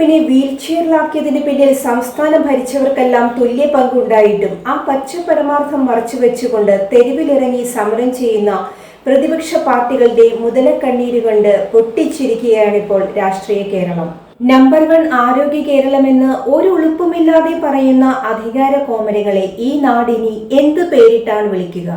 വകുപ്പിനെ വീൽചെയറിലാക്കിയതിന് പിന്നിൽ സംസ്ഥാനം ഭരിച്ചവർക്കെല്ലാം തുല്യ പങ്കുണ്ടായിട്ടും ആ പച്ച പരമാർത്ഥം മറച്ചുവെച്ചുകൊണ്ട് തെരുവിലിറങ്ങി സമരം ചെയ്യുന്ന പ്രതിപക്ഷ പാർട്ടികളുടെ മുതലക്കണ്ണീര് കണ്ട് പൊട്ടിച്ചിരിക്കുകയാണിപ്പോൾ രാഷ്ട്രീയ കേരളം. നമ്പർ 1 ആരോഗ്യ കേരളമെന്ന് ഒരു ഉളുപ്പുമില്ലാതെ പറയുന്ന അധികാര കോമരങ്ങളെ ഈ നാടിനി എന്ത് പേരിട്ടാണ് വിളിക്കുക?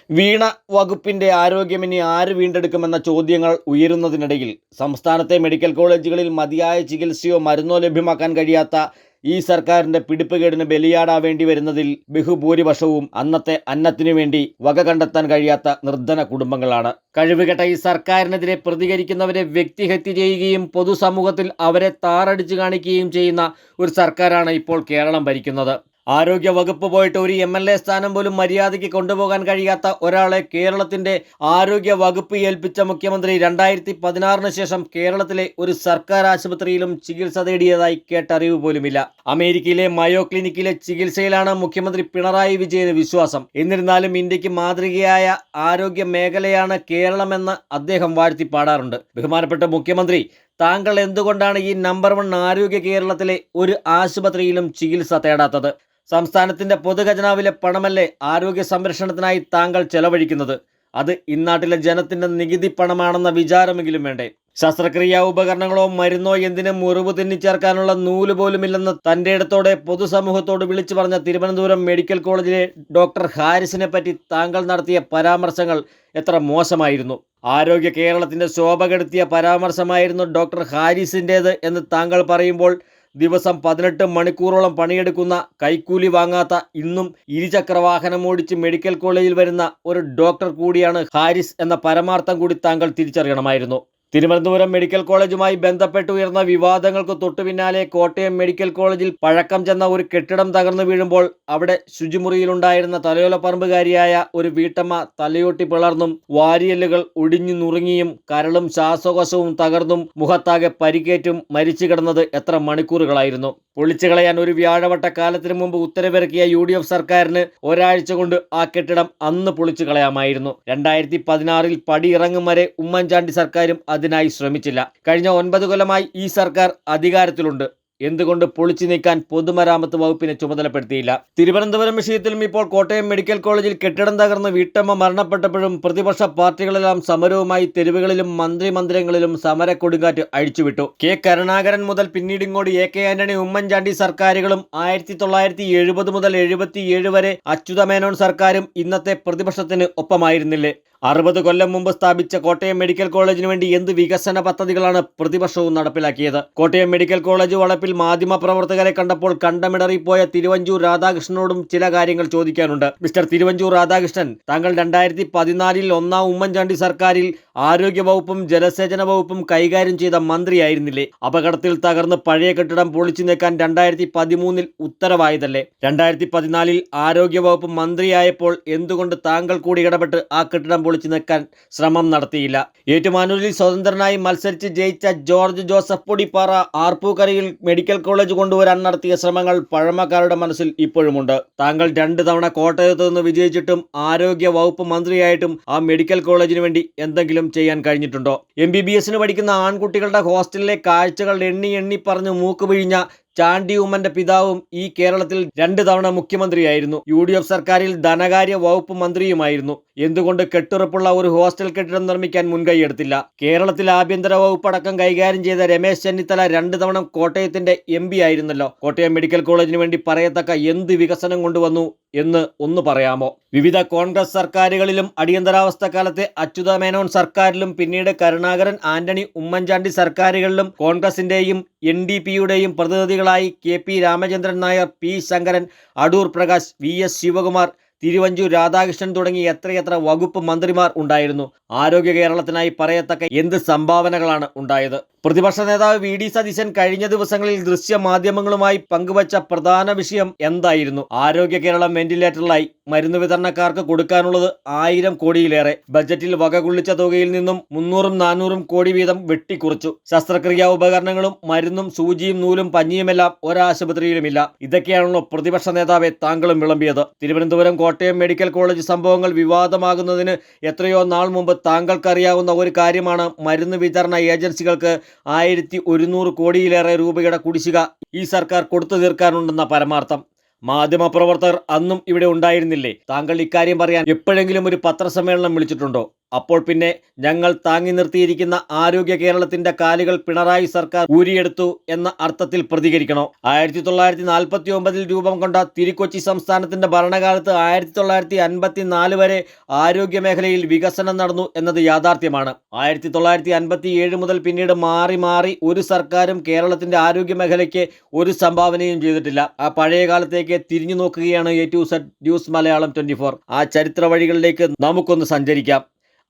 വീണ വകുപ്പിന്റെ ആരോഗ്യമിനി ആര് വീണ്ടെടുക്കുമെന്ന ചോദ്യങ്ങൾ ഉയരുന്നതിനിടയിൽ സംസ്ഥാനത്തെ മെഡിക്കൽ കോളേജുകളിൽ മതിയായ ചികിത്സയോ മരുന്നോ ലഭ്യമാക്കാൻ കഴിയാത്ത ഈ സർക്കാരിന്റെ പിടിപ്പുകേടിന് ബലിയാടാവേണ്ടി വരുന്നതിൽ ബഹുഭൂരിപക്ഷവും അന്നത്തെ അന്നത്തിനു വേണ്ടി വക കണ്ടെത്താൻ കഴിയാത്ത നിർധന കുടുംബങ്ങളാണ്. കഴിവുകെട്ട ഈ സർക്കാരിനെതിരെ പ്രതികരിക്കുന്നവരെ വ്യക്തിഹത്യ ചെയ്യുകയും പൊതുസമൂഹത്തിൽ അവരെ താറടിച്ചു കാണിക്കുകയും ചെയ്യുന്ന ഒരു സർക്കാരാണ് ഇപ്പോൾ കേരളം ഭരിക്കുന്നത്. ആരോഗ്യ വകുപ്പ് പോയിട്ട് ഒരു MLA സ്ഥാനം പോലും മര്യാദയ്ക്ക് കൊണ്ടുപോകാൻ കഴിയാത്ത ഒരാളെ കേരളത്തിന്റെ ആരോഗ്യ വകുപ്പ് ഏൽപ്പിച്ച മുഖ്യമന്ത്രി 2016 ശേഷം കേരളത്തിലെ ഒരു സർക്കാർ ആശുപത്രിയിലും ചികിത്സ തേടിയതായി കേട്ടറിവ് പോലുമില്ല. അമേരിക്കയിലെ മയോ ക്ലിനിക്കിലെ ചികിത്സയിലാണ് മുഖ്യമന്ത്രി പിണറായി വിജയന് വിശ്വാസം. എന്നിരുന്നാലും ഇന്ത്യക്ക് മാതൃകയായ ആരോഗ്യ മേഖലയാണ് കേരളമെന്ന് അദ്ദേഹം വാഴ്ത്തിപ്പാടാറുണ്ട്. ബഹുമാനപ്പെട്ട മുഖ്യമന്ത്രി, താങ്കൾ എന്തുകൊണ്ടാണ് ഈ നമ്പർ 1 ആരോഗ്യ കേരളത്തിലെ ഒരു ആശുപത്രിയിലും ചികിത്സ തേടാത്തത്? സംസ്ഥാനത്തിന്റെ പൊതുഖജനാവിലെ പണമല്ലേ ആരോഗ്യ സംരക്ഷണത്തിനായി താങ്കൾ ചെലവഴിക്കുന്നത്? അത് ഇന്നാട്ടിലെ ജനത്തിന്റെ നികുതി പണമാണെന്ന വിചാരമെങ്കിലും വേണ്ടേ? ശസ്ത്രക്രിയാ ഉപകരണങ്ങളോ മരുന്നോ എന്തിന് മുറിവ് തിന്നിച്ചേർക്കാനുള്ള നൂല് പോലുമില്ലെന്ന് തൻ്റെ ഇടത്തോടെ പൊതുസമൂഹത്തോട് വിളിച്ചു പറഞ്ഞ തിരുവനന്തപുരം മെഡിക്കൽ കോളേജിലെ ഡോക്ടർ ഹാരിസിനെ പറ്റി താങ്കൾ നടത്തിയ പരാമർശങ്ങൾ എത്ര മോശമായിരുന്നു! ആരോഗ്യ കേരളത്തിന്റെ ശോഭ കെടുത്തിയ പരാമർശമായിരുന്നു ഡോക്ടർ ഹാരിസിൻ്റേത് എന്ന് താങ്കൾ പറയുമ്പോൾ, ദിവസം 18 മണിക്കൂറോളം പണിയെടുക്കുന്ന, കൈക്കൂലി വാങ്ങാത്ത, ഇന്നും ഇരുചക്രവാഹനം ഓടിച്ച് മെഡിക്കൽ കോളേജിൽ വരുന്ന ഒരു ഡോക്ടർ കൂടിയാണ് ഹാരിസ് എന്ന പരമാർത്ഥം കൂടി താങ്കൾ തിരിച്ചറിയണമായിരുന്നു. തിരുവനന്തപുരം മെഡിക്കൽ കോളേജുമായി ബന്ധപ്പെട്ട് ഉയർന്ന വിവാദങ്ങൾക്ക് തൊട്ടുപിന്നാലെ കോട്ടയം മെഡിക്കൽ കോളേജിൽ പഴക്കം ചെന്ന ഒരു കെട്ടിടം തകർന്നു വീഴുമ്പോൾ അവിടെ ശുചിമുറിയിലുണ്ടായിരുന്ന തലയോലപ്പറമ്പുകാരിയായ ഒരു വീട്ടമ്മ തലയോട്ടി പിളർന്നും വാരിയല്ലുകൾ ഒടിഞ്ഞു നുറുങ്ങിയും കരളും ശ്വാസകോശവും തകർന്നും മുഖത്താകെ പരിക്കേറ്റും മരിച്ചു കിടന്നത് എത്ര മണിക്കൂറുകളായിരുന്നു! പൊളിച്ചു കളയാൻ ഒരു വ്യാഴവട്ട കാലത്തിന് മുമ്പ് ഉത്തരവിറക്കിയ UDF സർക്കാരിന് ഒരാഴ്ച കൊണ്ട് ആ കെട്ടിടം അന്ന് പൊളിച്ചു കളയാമായിരുന്നു. 2016 പടിയിറങ്ങും വരെ ഉമ്മൻചാണ്ടി സർക്കാരും അതിനായി ശ്രമിച്ചില്ല. കഴിഞ്ഞ 9 കൊല്ലമായി ഈ സർക്കാർ അധികാരത്തിലുണ്ട്. എന്തുകൊണ്ട് പൊളിച്ചു നീക്കാൻ പൊതുമരാമത്ത് വകുപ്പിനെ ചുമതലപ്പെടുത്തിയില്ല? തിരുവനന്തപുരം വിഷയത്തിലും ഇപ്പോൾ കോട്ടയം മെഡിക്കൽ കോളേജിൽ കെട്ടിടം തകർന്ന് വീട്ടമ്മ മരണപ്പെട്ടപ്പോഴും പ്രതിപക്ഷ പാർട്ടികളെല്ലാം സമരവുമായി തെരുവുകളിലും മന്ത്രിമന്ദിരങ്ങളിലും സമര കൊടുങ്കാറ്റ് അഴിച്ചുവിട്ടു. കരുണാകരൻ മുതൽ പിന്നീടിങ്ങോട്ട് AK ആന്റണി, ഉമ്മൻചാണ്ടി സർക്കാരുകളും 1970 മുതൽ 77 വരെ അച്യുതമേനോൻ സർക്കാരും ഇന്നത്തെ പ്രതിപക്ഷത്തിന് ഒപ്പമായിരുന്നില്ലേ? 60 കൊല്ലം മുമ്പ് സ്ഥാപിച്ച കോട്ടയം മെഡിക്കൽ കോളേജിന് വേണ്ടി എന്ത് വികസന പദ്ധതികളാണ് പ്രതിപക്ഷവും നടപ്പിലാക്കിയത്? കോട്ടയം മെഡിക്കൽ കോളേജ് വളപ്പിൽ മാധ്യമപ്രവർത്തകരെ കണ്ടപ്പോൾ കണ്ടമിടറിപ്പോയ തിരുവഞ്ചൂർ രാധാകൃഷ്ണനോടും ചില കാര്യങ്ങൾ ചോദിക്കാനുണ്ട്. മിസ്റ്റർ തിരുവഞ്ചൂർ രാധാകൃഷ്ണൻ, താങ്കൾ 2014 ഒന്നാം ഉമ്മൻചാണ്ടി സർക്കാരിൽ ആരോഗ്യ വകുപ്പും ജലസേചന വകുപ്പും കൈകാര്യം ചെയ്ത മന്ത്രിയായിരുന്നില്ലേ? അപകടത്തിൽ തകർന്ന് പഴയ കെട്ടിടം പൊളിച്ചു നീക്കാൻ 2013 ഉത്തരവായതല്ലേ? 2014 ആരോഗ്യ വകുപ്പ് മന്ത്രിയായപ്പോൾ എന്തുകൊണ്ട് താങ്കൾ കൂടി ഇടപെട്ട് ആ കെട്ടിടം പൊളിച്ചു നീക്കാൻ ശ്രമം നടത്തിയില്ല? ഏറ്റുമാനൂരിൽ സ്വതന്ത്രനായി മത്സരിച്ച് ജയിച്ച ജോർജ് ജോസഫ് പൊടിപ്പാറ ആർപ്പൂക്കരയിൽ മെഡിക്കൽ കോളേജ് കൊണ്ടുവരാൻ നടത്തിയ ശ്രമങ്ങൾ പഴമക്കാരുടെ മനസ്സിൽ ഇപ്പോഴുമുണ്ട്. താങ്കൾ 2 തവണ കോട്ടയത്ത് നിന്ന് വിജയിച്ചിട്ടും ആരോഗ്യ വകുപ്പ് മന്ത്രിയായിട്ടും ആ മെഡിക്കൽ കോളേജിന് വേണ്ടി എന്തെങ്കിലും ചെയ്യാൻ കഴിഞ്ഞിട്ടുണ്ടോ? MBBSന് പഠിക്കുന്ന ആൺകുട്ടികളുടെ ഹോസ്റ്റലിലെ കാഴ്ചകൾ എണ്ണി പറഞ്ഞ് മൂക്ക് പിഴിഞ്ഞ ചാണ്ടി ഉമ്മന്റെ പിതാവും ഈ കേരളത്തിൽ 2 തവണ മുഖ്യമന്ത്രിയായിരുന്നു. UDF സർക്കാരിൽ ധനകാര്യ വകുപ്പ് മന്ത്രിയുമായിരുന്നു. എന്തുകൊണ്ട് കെട്ടുറപ്പുള്ള ഒരു ഹോസ്റ്റൽ കെട്ടിടം നിർമ്മിക്കാൻ മുൻകൈയെടുത്തില്ല? കേരളത്തിൽ ആഭ്യന്തര വകുപ്പ് അടക്കം കൈകാര്യം ചെയ്ത രമേശ് ചെന്നിത്തല 2 തവണ കോട്ടയത്തിന്റെ MP ആയിരുന്നല്ലോ. കോട്ടയം മെഡിക്കൽ കോളേജിന് വേണ്ടി പറയത്തക്ക എന്ത് വികസനം കൊണ്ടുവന്നു എന്ന് ഒന്ന് പറയാമോ? വിവിധ കോൺഗ്രസ് സർക്കാരുകളിലും അടിയന്തരാവസ്ഥ കാലത്തെ അച്യുതമേനോൻ സർക്കാരിലും പിന്നീട് കരുണാകരൻ, ആന്റണി, ഉമ്മൻചാണ്ടി സർക്കാരുകളിലും കോൺഗ്രസിന്റെയും NDPയുടെയും പ്രതിനിധികളായി KP Ramachandran Nair, P Sankaran, Adoor Prakash, VS Shivakumar, Thiruvanchoor Radhakrishnan തുടങ്ങി എത്രയെത്ര വകുപ്പ് മന്ത്രിമാർ ഉണ്ടായിരുന്നു. ആരോഗ്യ കേരളത്തിനായി പറയത്തക്ക എന്ത് സംഭാവനകളാണ് ഉണ്ടായത്? പ്രതിപക്ഷ നേതാവ് വി ഡി സതീശൻ കഴിഞ്ഞ ദിവസങ്ങളിൽ ദൃശ്യമാധ്യമങ്ങളുമായി പങ്കുവച്ച പ്രധാന വിഷയം എന്തായിരുന്നു? ആരോഗ്യ കേരളം വെന്റിലേറ്ററിലായി. മരുന്ന് വിതരണക്കാർക്ക് കൊടുക്കാനുള്ളത് 1000 കോടിയിലേറെ. ബജറ്റിൽ വകകൊള്ളിച്ച തുകയിൽ നിന്നും 300-400 കോടി വീതം വെട്ടിക്കുറച്ചു. ശസ്ത്രക്രിയാ ഉപകരണങ്ങളും മരുന്നും സൂചിയും നൂലും പഞ്ഞിയുമെല്ലാം ഒരാശുപത്രിയിലുമില്ല. ഇതൊക്കെയാണല്ലോ പ്രതിപക്ഷ നേതാവെ താങ്കളും വിളമ്പിയത്. തിരുവനന്തപുരം കോട്ടയം മെഡിക്കൽ കോളേജ് സംഭവങ്ങൾ വിവാദമാകുന്നതിന് എത്രയോ നാൾ മുമ്പ് താങ്കൾക്കറിയാവുന്ന ഒരു കാര്യമാണ് മരുന്ന് വിതരണ ഏജൻസികൾക്ക് 1100 കോടിയിലേറെ രൂപയുടെ കുടിശ്ശിക ഈ സർക്കാർ കൊടുത്തു തീർക്കാനുണ്ടെന്ന പരമാർത്ഥം. മാധ്യമപ്രവർത്തകർ അന്നും ഇവിടെ ഉണ്ടായിരുന്നില്ലേ? താങ്കൾ ഇക്കാര്യം പറയാൻ എപ്പോഴെങ്കിലും ഒരു പത്രസമ്മേളനം വിളിച്ചിട്ടുണ്ടോ? അപ്പോൾ പിന്നെ ഞങ്ങൾ താങ്ങി നിർത്തിയിരിക്കുന്ന ആരോഗ്യ കേരളത്തിന്റെ കാലുകൾ പിണറായി സർക്കാർ ഊരിയെടുത്തു എന്ന അർത്ഥത്തിൽ പ്രതികരിക്കണോ? 1949 രൂപം കൊണ്ട തിരുക്കൊച്ചി സംസ്ഥാനത്തിന്റെ ഭരണകാലത്ത് 1954 വരെ ആരോഗ്യ മേഖലയിൽ വികസനം നടന്നു എന്നത് യാഥാർത്ഥ്യമാണ്. 1957 മുതൽ പിന്നീട് മാറി മാറി ഒരു സർക്കാരും കേരളത്തിന്റെ ആരോഗ്യ മേഖലയ്ക്ക് ഒരു സംഭാവനയും ചെയ്തിട്ടില്ല. ആ പഴയ കാലത്തേക്ക് തിരിഞ്ഞു നോക്കുകയാണ് A to Z news Malayalam 24. ആ ചരിത്ര വഴികളിലേക്ക് നമുക്കൊന്ന് സഞ്ചരിക്കാം.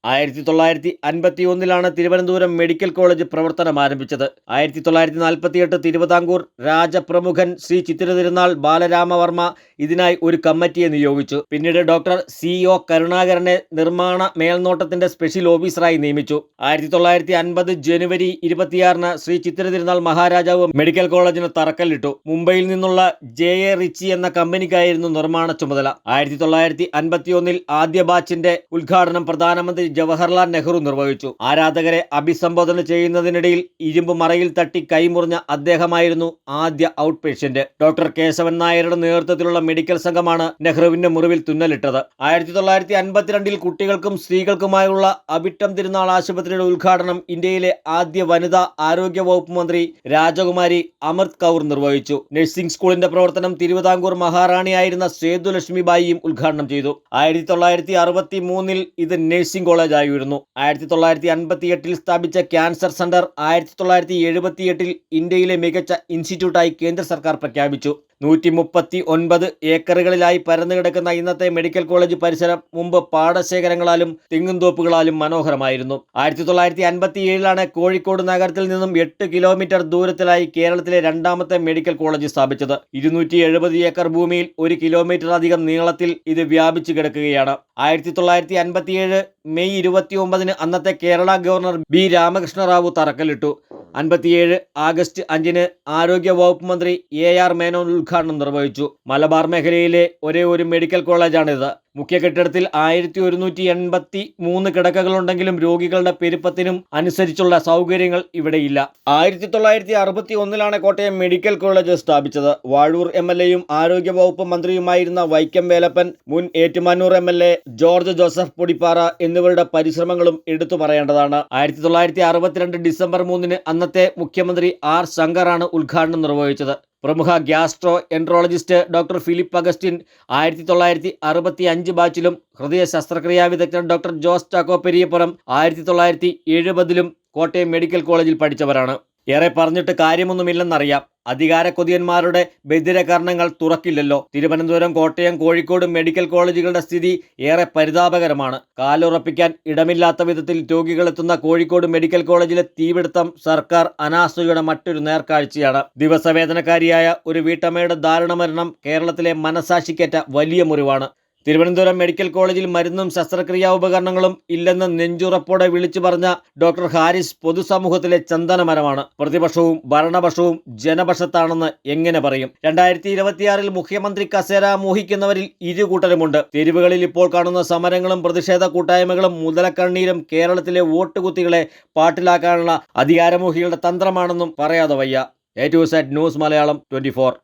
1951 തിരുവനന്തപുരം മെഡിക്കൽ കോളേജ് പ്രവർത്തനം ആരംഭിച്ചത്. 1948 തിരുവിതാംകൂർ രാജപ്രമുഖൻ ശ്രീ ചിത്തിര തിരുനാൾ ബാലരാമവർമ്മ ഇതിനായി ഒരു കമ്മിറ്റിയെ നിയോഗിച്ചു. പിന്നീട് ഡോക്ടർ C.O. കരുണാകരനെ നിർമ്മാണ മേൽനോട്ടത്തിന്റെ സ്പെഷ്യൽ ഓഫീസറായി നിയമിച്ചു. 1950 ജനുവരി 26 ശ്രീ ചിത്തിര തിരുനാൾ മഹാരാജാവ് മെഡിക്കൽ കോളേജിന് തറക്കല്ലിട്ടു. മുംബൈയിൽ നിന്നുള്ള J.A. റിച്ചി എന്ന കമ്പനിക്കായിരുന്നു നിർമ്മാണ ചുമതല. 1951 ആദ്യ ബാച്ചിന്റെ ഉദ്ഘാടനം പ്രധാനമന്ത്രി ജവഹർലാൽ നെഹ്റു നിർവഹിച്ചു. ആരാധകരെ അഭിസംബോധന ചെയ്യുന്നതിനിടയിൽ ഇരുമ്പ് മറയിൽ തട്ടി കൈമുറിഞ്ഞ അദ്ദേഹമായിരുന്നു ആദ്യ ഔട്ട് പേഷ്യന്റ്. ഡോക്ടർ കേശവൻ നായരുടെ നേതൃത്വത്തിലുള്ള മെഡിക്കൽ സംഘമാണ് നെഹ്റുവിന്റെ മുറിവിൽ തുന്നലിട്ടത്. 1952 കുട്ടികൾക്കും സ്ത്രീകൾക്കുമായുള്ള അവിട്ടം തിരുനാൾ ആശുപത്രിയുടെ ഉദ്ഘാടനം ഇന്ത്യയിലെ ആദ്യ വനിതാ ആരോഗ്യ വകുപ്പ് മന്ത്രി രാജകുമാരി അമൃത് കൗർ നിർവഹിച്ചു. നഴ്സിംഗ് സ്കൂളിന്റെ പ്രവർത്തനം തിരുവിതാംകൂർ മഹാറാണിയായിരുന്ന സേതുലക്ഷ്മിബായിയും ഉദ്ഘാടനം ചെയ്തു. 1963 ഇത് നഴ്സിംഗ് കോളേജ് ആയിരുന്നു. 1958 സ്ഥാപിച്ച ക്യാൻസർ സെന്റർ 1978 ഇന്ത്യയിലെ മികച്ച ഇൻസ്റ്റിറ്റ്യൂട്ടായി കേന്ദ്ര സർക്കാർ പ്രഖ്യാപിച്ചു. 139 ഏക്കറുകളിലായി പരന്നുകിടക്കുന്ന ഇന്നത്തെ മെഡിക്കൽ കോളേജ് പരിസരം മുമ്പ് പാടശേഖരങ്ങളാലും തെങ്ങുംതോപ്പുകളാലും മനോഹരമായിരുന്നു. 1957 കോഴിക്കോട് നഗരത്തിൽ നിന്നും 8 കിലോമീറ്റർ ദൂരത്തിലായി കേരളത്തിലെ രണ്ടാമത്തെ മെഡിക്കൽ കോളേജ് സ്ഥാപിച്ചത്. 270 ഏക്കർ ഭൂമിയിൽ 1 കിലോമീറ്റർ അധികം നീളത്തിൽ ഇത് വ്യാപിച്ചു കിടക്കുകയാണ്. 1957 മെയ് 29 അന്നത്തെ കേരള ഗവർണർ B. രാമകൃഷ്ണ റാവു തറക്കല്ലിട്ടു. 57 ആഗസ്റ്റ് 5 ആരോഗ്യ വകുപ്പ് മന്ത്രി A.R. മേനോൻ ഉദ്ഘാടനം നിർവഹിച്ചു. മലബാർ മേഖലയിലെ ഒരേ ഒരു മെഡിക്കൽ കോളേജാണിത്. മുഖ്യ കെട്ടിടത്തിൽ 1183 കിടക്കകളുണ്ടെങ്കിലും രോഗികളുടെ പെരുപ്പത്തിനും അനുസരിച്ചുള്ള സൗകര്യങ്ങൾ ഇവിടെയില്ല. 1961 കോട്ടയം മെഡിക്കൽ കോളേജ് സ്ഥാപിച്ചത്. വാഴൂർ MLA-യും ആരോഗ്യ വകുപ്പ് മന്ത്രിയുമായിരുന്ന വൈക്കം വേലപ്പൻ, മുൻ ഏറ്റുമാനൂർ MLA ജോർജ് ജോസഫ് പൊടിപ്പാറ എന്നിവരുടെ പരിശ്രമങ്ങളും എടുത്തു പറയേണ്ടതാണ്. 1962 ഡിസംബർ 3 അന്നത്തെ മുഖ്യമന്ത്രി R. ശങ്കറാണ് ഉദ്ഘാടനം നിർവഹിച്ചത്. പ്രമുഖ gastro enterologist doctor Philip Augustine 1965 ബാച്ചിലും ഹൃദയ ശസ്ത്രക്രിയാ വിദഗ്ധൻ ഡോക്ടർ ജോസ് ചാക്കോ പെരിയപ്പുറം 1970 കോട്ടയം മെഡിക്കൽ കോളേജിൽ പഠിച്ചവരാണ്. ഏറെ പറഞ്ഞിട്ട് കാര്യമൊന്നുമില്ലെന്നറിയാം. അധികാരക്കൊതിയന്മാരുടെ ബധിരകർണങ്ങൾ തുറക്കില്ലല്ലോ. തിരുവനന്തപുരം, കോട്ടയം, കോഴിക്കോട് മെഡിക്കൽ കോളേജുകളുടെ സ്ഥിതി ഏറെ പരിതാപകരമാണ്. കാലുറപ്പിക്കാൻ ഇടമില്ലാത്ത വിധത്തിൽ രോഗികളെത്തുന്ന കോഴിക്കോട് മെഡിക്കൽ കോളേജിലെ തീപിടുത്തം സർക്കാർ അനാസ്ഥയുടെ മറ്റൊരു നേർക്കാഴ്ചയാണ്. ദിവസവേതനക്കാരിയായ ഒരു വീട്ടമ്മയുടെ ദാരുണമരണം കേരളത്തിലെ മനസാക്ഷിക്കേറ്റ വലിയ മുറിവാണ്. തിരുവനന്തപുരം മെഡിക്കൽ കോളേജിൽ മരുന്നും ശസ്ത്രക്രിയാ ഉപകരണങ്ങളും ഇല്ലെന്ന് നെഞ്ചുറപ്പോടെ വിളിച്ചു പറഞ്ഞ ഡോക്ടർ ഹാരിസ് പൊതുസമൂഹത്തിലെ ചന്ദനമരമാണ്. പ്രതിപക്ഷവും ഭരണപക്ഷവും ജനപക്ഷത്താണെന്ന് എങ്ങനെ പറയും? 2026 മുഖ്യമന്ത്രി കസേര മോഹിക്കുന്നവരിൽ ഇരുകൂട്ടരുമുണ്ട്. തെരുവുകളിൽ ഇപ്പോൾ കാണുന്ന സമരങ്ങളും പ്രതിഷേധ കൂട്ടായ്മകളും മുതലക്കണ്ണീരും കേരളത്തിലെ വോട്ടുകുത്തികളെ പാട്ടിലാക്കാനുള്ള അധികാരമോഹികളുടെ തന്ത്രമാണെന്നും പറയാതെ വയ്യ. A to Z news Malayalam 24.